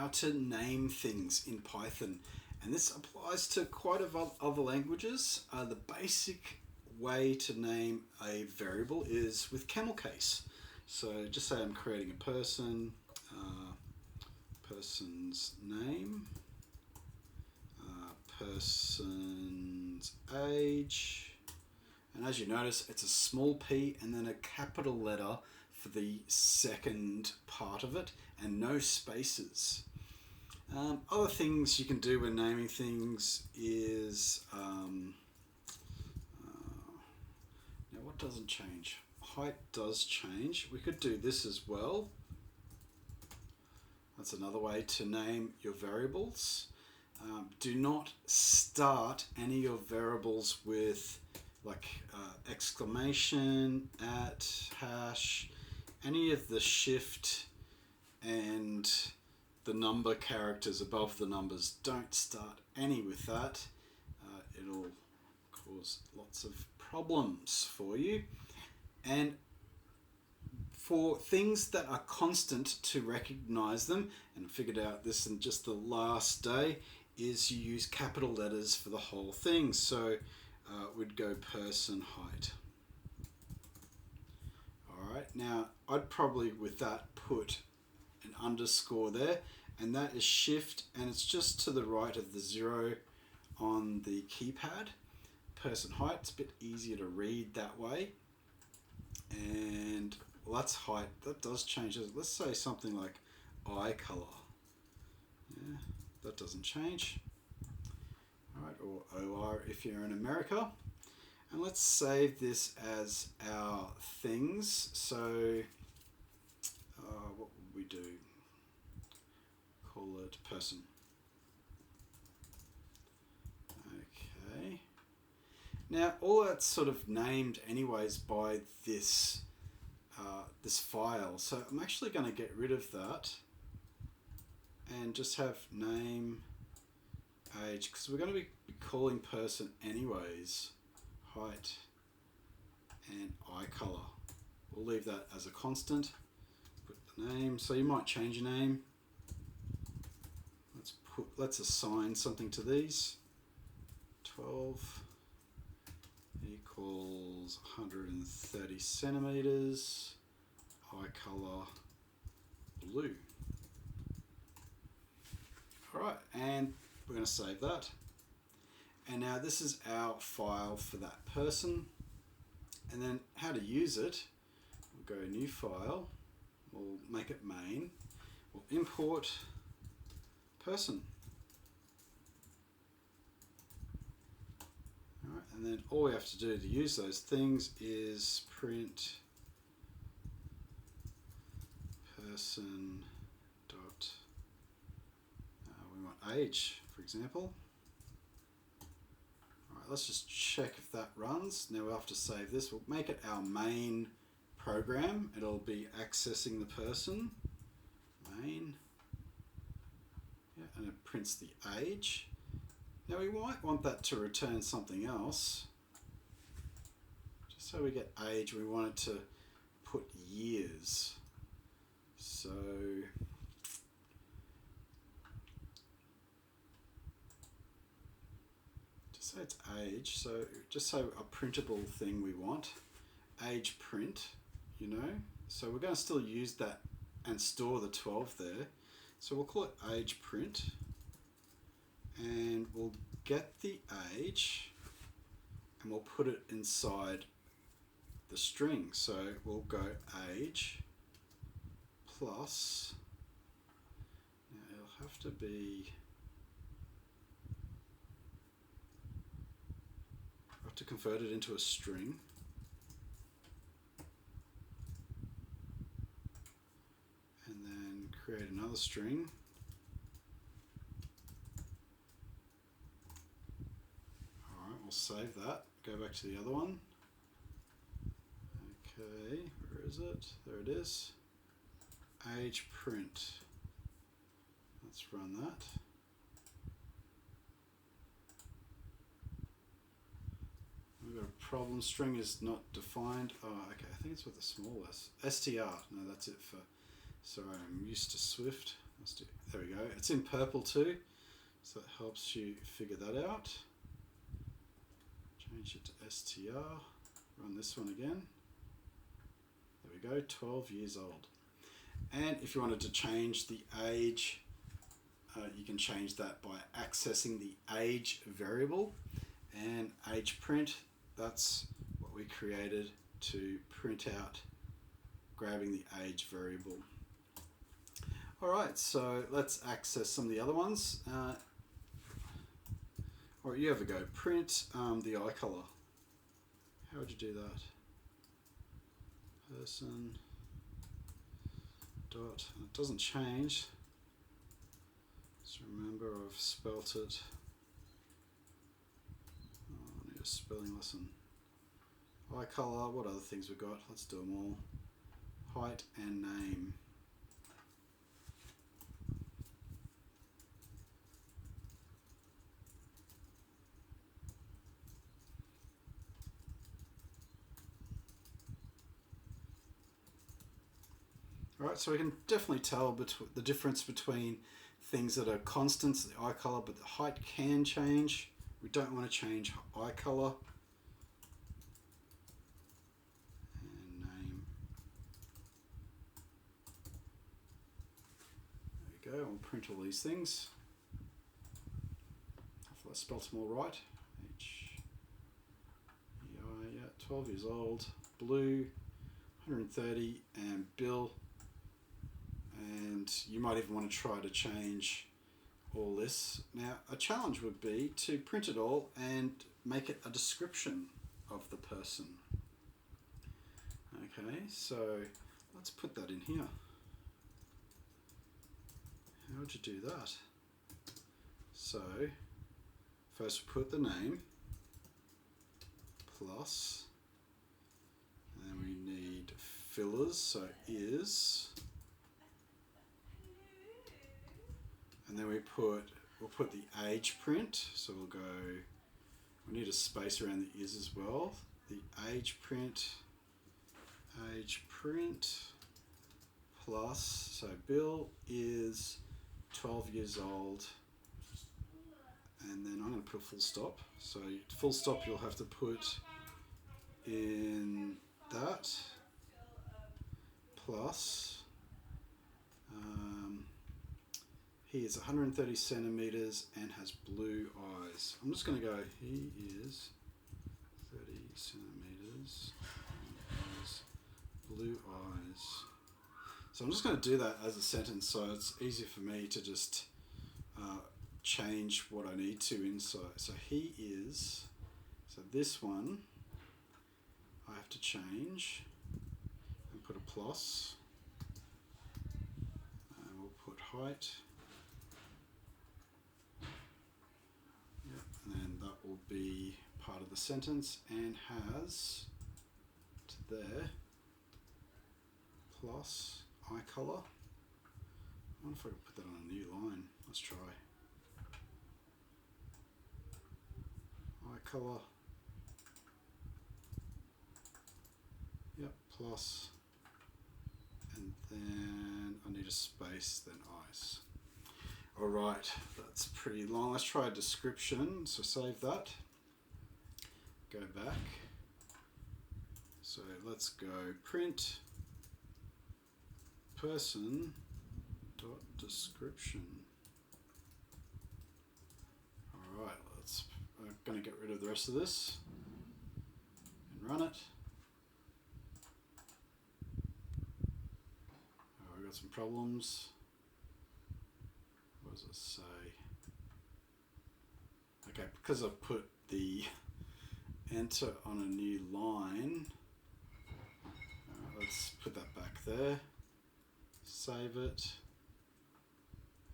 how to name things in Python, and this applies to quite a lot of other languages. The basic way to name a variable is with camel case. So just say I'm creating a person, person's name, person's age, and as you notice, it's a small p and then a capital letter for the second part of it, and no spaces. Other things you can do when naming things is, now what doesn't change? Height does change. We could do this as well. That's another way to name your variables. Do not start any of your variables with like exclamation, at, hash, any of the shift and the number characters above the numbers. Don't start any with that. It'll cause lots of problems for you. And for things that are constant, to recognize them, and I figured out this in just the last day, is you use capital letters for the whole thing. So we'd go person height. Alright, now I'd probably with that put an underscore there, and that is shift, and it's just to the right of the 0 on the keypad. Person height, it's a bit easier to read that way. And well, that's height, that does change. Let's say something like eye color. Yeah, that doesn't change. Alright, or OR if you're in America. And let's save this as our things. So what would we do? Call it person. Okay. Now all that's sort of named anyways by this this file. So I'm actually going to get rid of that and just have name, age, because we're going to be calling person anyways, height and eye color. We'll leave that as a constant. Put the name, so you might change your name. Let's assign something to these. 12 equals 130 centimeters, eye color blue. Alright, and we're going to save that. And now this is our file for that person. And then how to use it, we'll go new file, we'll make it main, we'll import person. Alright, and then all we have to do to use those things is print person dot, we want age, for example. Alright, let's just check if that runs. Now we'll have to save this. We'll make it our main program. It'll be accessing the person. Main. Yeah, and it prints the age. Now we might want that to return something else. Just so we get age, we want it to put years. So just say it's age, so just say a printable thing we want, age print, you know, so we're going to still use that and store the 12 there, so we'll call it age print, and we'll get the age and we'll put it inside the string. So we'll go age plus, now it'll have to be, I have to convert it into a string. And then create another string. Alright, we'll save that. Go back to the other one. Okay, where is it? There it is. Age print. Let's run that. We've got a problem. String is not defined. Oh, okay. I think it's with a small s. str. No, that's it for. Sorry, I'm used to Swift. There we go. It's in purple too, so it helps you figure that out. Change it to STR. Run this one again. There we go, 12 years old. And if you wanted to change the age, you can change that by accessing the age variable. And age print, that's what we created to print out, grabbing the age variable. Alright, so let's access some of the other ones. Or you have a go. Print the eye colour. How would you do that? Person dot, and it doesn't change. Just remember I've spelt it. Oh, I need a spelling lesson. Eye colour, what other things we've got? Let's do them all. Height and name. Alright, so we can definitely tell the difference between things that are constants, the eye colour, but the height can change. We don't want to change eye colour. And name. There we go, I'll print all these things. Hopefully I spelt them all right. H-E-I, yeah, 12 years old, blue, 130, and Bill. And you might even want to try to change all this. Now, a challenge would be to print it all and make it a description of the person. Okay, so let's put that in here. How would you do that? So, first we put the name, plus, and then we need fillers, so is, and then we'll put the age print, so we'll go, we need a space around the is as well, the age print plus, so Bill is 12 years old, and then I'm going to put a full stop, so full stop you'll have to put in that, plus, he is 130 centimeters and has blue eyes. I'm just going to go, he is 30 centimeters and has blue eyes. So I'm just going to do that as a sentence so it's easier for me to just change what I need to inside. So he is, so this one I have to change and put a plus, and we'll put height. And then that will be part of the sentence and has to there plus eye colour. I wonder if I can put that on a new line. Let's try. Eye colour. Yep, plus. And then I need a space, then eyes. Alright, that's pretty long. Let's try a description. So save that. Go back. So let's go print person dot description. Alright, I'm going to get rid of the rest of this and run it. Oh, we've got some problems. What does it say? Okay, because I've put the enter on a new line, let's put that back there, save it,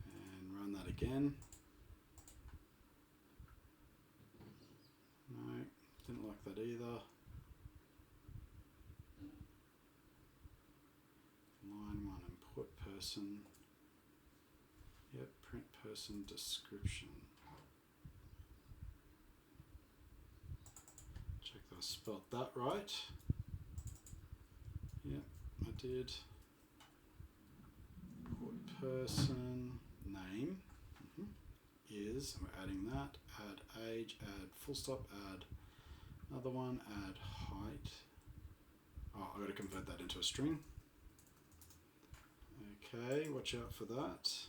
and run that again. No, didn't like that either. Line 1, import person. Yep, print person description. Check that I spelled that right. Yep, I did. Put person name is, and we're adding that, add age, add full stop, add another one, add height. Oh, I've got to convert that into a string. Okay, watch out for that.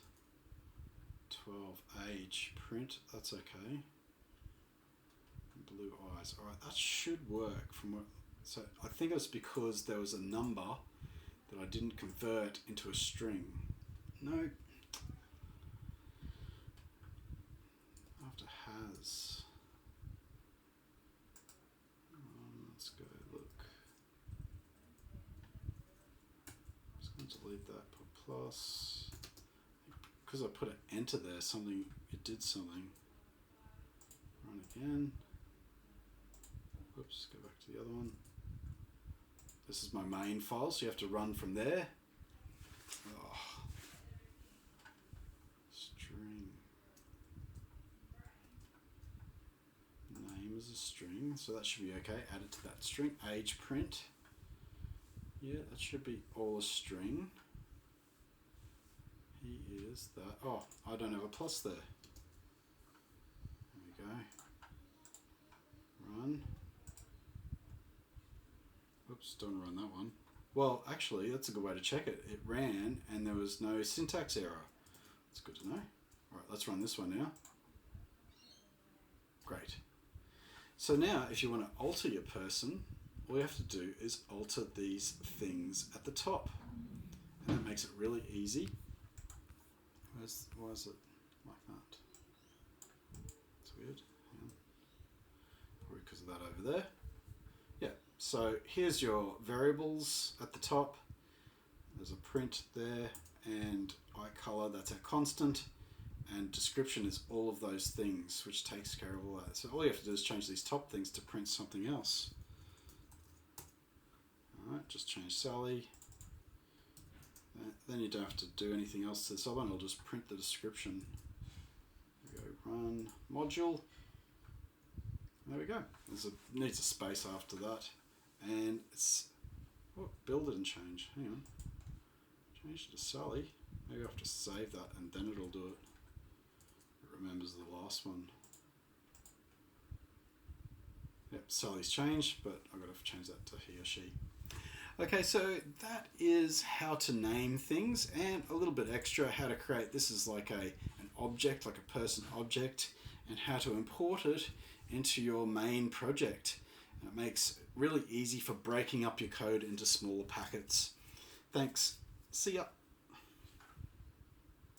12 age print, that's okay. Blue eyes, all right, that should work from what, so I think it's because there was a number that I didn't convert into a string. No. After has. Let's go look. I'm just going to delete that, put plus. Because I put an enter there, it did something. Run again. Oops, go back to the other one. This is my main file, so you have to run from there. Oh. String. Name is a string, so that should be okay. Add it to that string. Age print. Yeah, that should be all a string. He is that. Oh, I don't have a plus there. There we go. Run. Oops, don't run that one. Well, actually, that's a good way to check it. It ran and there was no syntax error. That's good to know. All right, let's run this one now. Great. So now, if you want to alter your person, all you have to do is alter these things at the top. And that makes it really easy. Why is it like that? It's weird. Yeah. Probably because of that over there. Yeah, so here's your variables at the top. There's a print there, and iColor, that's our constant, and description is all of those things, which takes care of all that. So all you have to do is change these top things to print something else. Alright, just change Sally. Then you don't have to do anything else to this other one, it'll just print the description. There we go, run module. There we go. Needs a space after that. And it's, oh, build it and change. Hang on. Change it to Sally. Maybe I have to save that and then it'll do it. It remembers the last one. Yep, Sally's changed, but I've got to change that to he or she. Okay, so that is how to name things, and a little bit extra how to create, this is like an object, like a person object, and how to import it into your main project. And it makes it really easy for breaking up your code into smaller packets. Thanks. See ya.